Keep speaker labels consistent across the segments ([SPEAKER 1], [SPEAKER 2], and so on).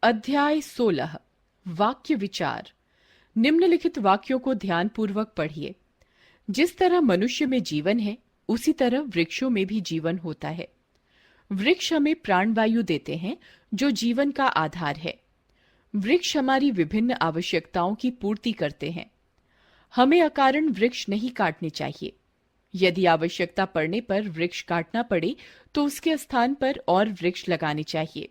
[SPEAKER 1] अध्याय 16 वाक्य विचार। निम्नलिखित वाक्यों को ध्यानपूर्वक पढ़िए। जिस तरह मनुष्य में जीवन है, उसी तरह वृक्षों में भी जीवन होता है। वृक्ष हमें प्राणवायु देते हैं, जो जीवन का आधार है। वृक्ष हमारी विभिन्न आवश्यकताओं की पूर्ति करते हैं। हमें अकारण वृक्ष नहीं काटने चाहिए। यदि आवश्यकता पड़ने पर वृक्ष काटना पड़े, तो उसके स्थान पर और वृक्ष लगाने चाहिए।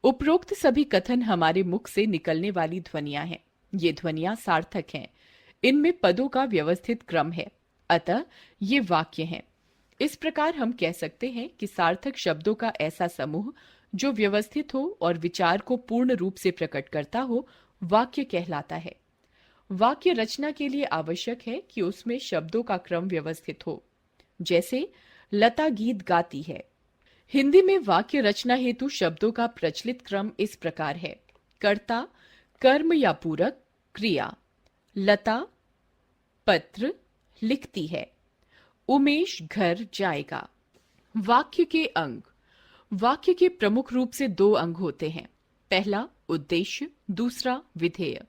[SPEAKER 1] उपरोक्त सभी कथन हमारे मुख से निकलने वाली ध्वनियां हैं। ये ध्वनियां सार्थक हैं। इनमें पदों का व्यवस्थित क्रम है, अतः ये वाक्य हैं। इस प्रकार हम कह सकते हैं कि सार्थक शब्दों का ऐसा समूह जो व्यवस्थित हो और विचार को पूर्ण रूप से प्रकट करता हो, वाक्य कहलाता है। वाक्य रचना के लिए आवश्यक है कि उसमें शब्दों का क्रम व्यवस्थित हो। जैसे लता गीत गाती है। हिंदी में वाक्य रचना हेतु शब्दों का प्रचलित क्रम इस प्रकार है। कर्ता कर्म या पूरक क्रिया। लता पत्र लिखती है। उमेश घर जाएगा। वाक्य के अंग। वाक्य के प्रमुख रूप से दो अंग होते हैं। पहला उद्देश्य, दूसरा विधेय।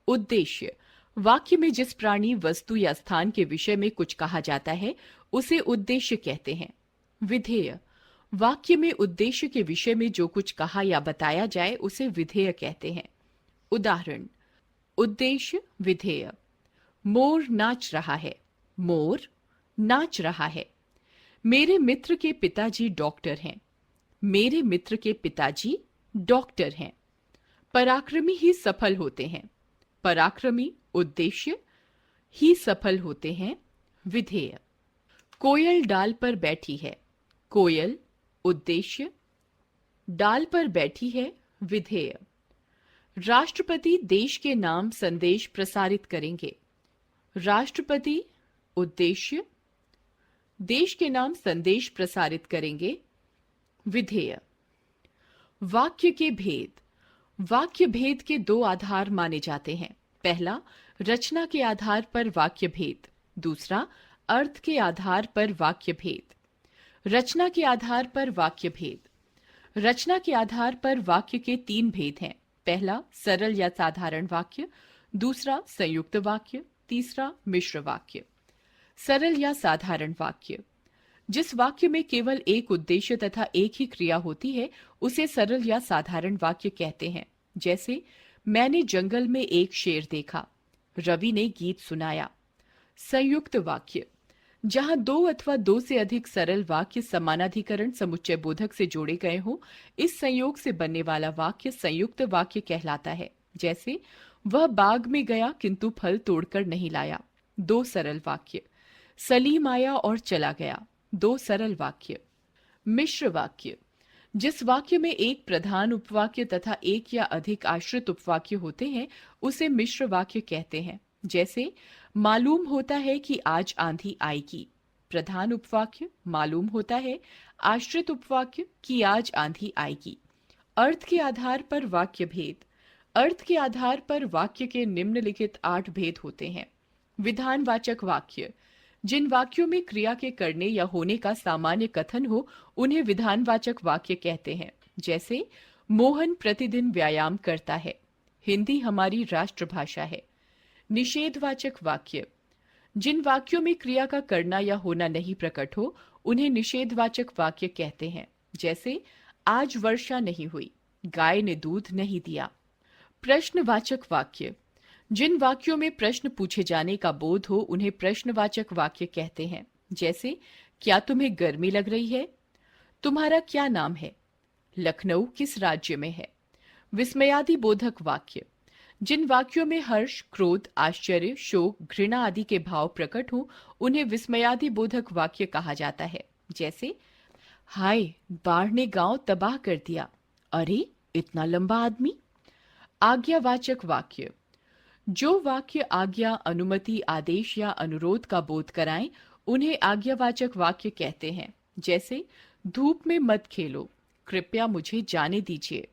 [SPEAKER 1] उद्देश्य वाक्य में जिस प्राणी, वस्तु या स्थान के विषय में कुछ कहा जाता है, उसे उद्देश्य कहते हैं। विधेय वाक्य में उद्देश्य के विषय में जो कुछ कहा या बताया जाए, उसे विधेय कहते हैं। उदाहरण: उद्देश्य विधेय। मोर नाच रहा है। मोर नाच रहा है। मेरे मित्र के पिताजी डॉक्टर हैं। मेरे मित्र के पिताजी डॉक्टर हैं। पराक्रमी ही सफल होते हैं। पराक्रमी उद्देश्य ही सफल होते हैं। विधेय। कोयल डाल पर बैठी है। कोयल उद्देश्य, डाल पर बैठी है। विधेय। राष्ट्रपति देश के नाम संदेश प्रसारित करेंगे। राष्ट्रपति उद्देश्य, देश के नाम संदेश प्रसारित करेंगे। विधेय। वाक्य के भेद। वाक्य भेद के दो आधार माने जाते हैं। पहला रचना के आधार पर वाक्य भेद, दूसरा अर्थ के आधार पर वाक्य भेद। रचना के आधार पर वाक्य भेद। रचना के आधार पर वाक्य के तीन भेद हैं। पहला सरल या साधारण वाक्य, दूसरा संयुक्त वाक्य, तीसरा मिश्र वाक्य। सरल या साधारण वाक्य। जिस वाक्य में केवल एक उद्देश्य तथा एक ही क्रिया होती है, उसे सरल या साधारण वाक्य कहते हैं। जैसे मैंने जंगल में एक शेर देखा। रवि ने गीत सुनाया। संयुक्त वाक्य जहां दो अथवा दो से अधिक सरल वाक्य समानाधिकरण समुच्चय बोधक से जोड़े गए हों, इस संयोग से बनने वाला वाक्य संयुक्त वाक्य कहलाता है। जैसे वह बाग में गया किंतु फल तोड़कर नहीं लाया। दो सरल वाक्य। सलीम आया और चला गया। दो सरल वाक्य। मिश्र वाक्य जिस वाक्य में एक प्रधान उपवाक्य तथा एक या अधिक आश्रित उपवाक्य होते हैं, उसे मिश्र वाक्य कहते हैं। जैसे मालूम होता है कि आज आंधी आएगी। प्रधान उपवाक्य मालूम होता है, आश्रित उपवाक्य कि आज आंधी आएगी। अर्थ के आधार पर वाक्य भेद। अर्थ के आधार पर वाक्य के निम्नलिखित 8 भेद होते हैं। विधानवाचक वाक्य जिन वाक्यों में क्रिया के करने या होने का सामान्य कथन हो, उन्हें विधानवाचक वाक्य कहते हैं। जैसे मोहन प्रतिदिन व्यायाम करता है। हिंदी हमारी राष्ट्रभाषा है। निषेधवाचक वाक्य जिन वाक्यों में क्रिया का करना या होना नहीं प्रकट हो, उन्हें निषेधवाचक वाक्य कहते हैं। जैसे आज वर्षा नहीं हुई, गाय ने दूध नहीं दिया। प्रश्नवाचक वाक्य जिन वाक्यों में प्रश्न पूछे जाने का बोध हो, उन्हें प्रश्नवाचक वाक्य कहते हैं। जैसे क्या तुम्हें गर्मी लग रही है? तुम्हारा क्या नाम है? लखनऊ किस राज्य में है? विस्मयादि बोधक वाक्य जिन वाक्यों में हर्ष, क्रोध, आश्चर्य, शोक, घृणा आदि के भाव प्रकट हो, उन्हें विस्मयादि बोधक वाक्य कहा जाता है। जैसे हाय, बाढ़ ने गांव तबाह कर दिया। अरे, इतना लंबा आदमी। आज्ञावाचक वाक्य जो वाक्य आज्ञा, अनुमति, आदेश या अनुरोध का बोध कराएं, उन्हें आज्ञावाचक वाक्य कहते हैं। जैसे धूप में मत खेलो, कृपया मुझे जाने दीजिए।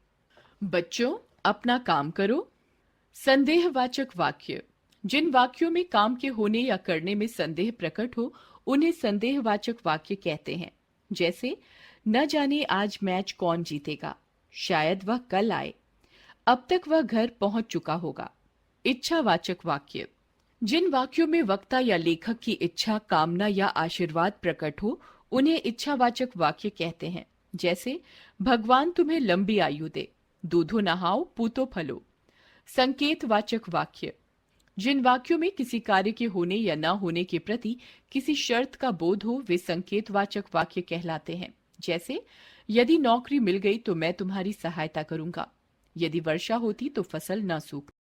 [SPEAKER 1] बच्चों, अपना काम करो। संदेहवाचक वाक्य जिन वाक्यों में काम के होने या करने में संदेह प्रकट हो, उन्हें संदेहवाचक वाक्य कहते हैं। जैसे न जाने आज मैच कौन जीतेगा, शायद वह कल आए। अब तक वह घर पहुंच चुका होगा। इच्छावाचक वाक्य। जिन वाक्यों में वक्ता या लेखक की इच्छा, कामना या आशीर्वाद प्रकट हो, उन्हें इच्छावाचक वाक्य कहते हैं। जैसे, भगवान तुम्हें लंबी आयु दे, दूधो नहाओ पूतो फलो। संकेतवाचक वाक्य। जिन वाक्यों में किसी कार्य के होने या न होने के प्रति किसी शर्त का बोध हो, वे संकेतवाचक वाक्य कहलाते हैं। जैसे, यदि नौकरी मिल गई तो मैं तुम्हारी सहायता करूंगा, यदि वर्षा होती तो फसल न सूखती।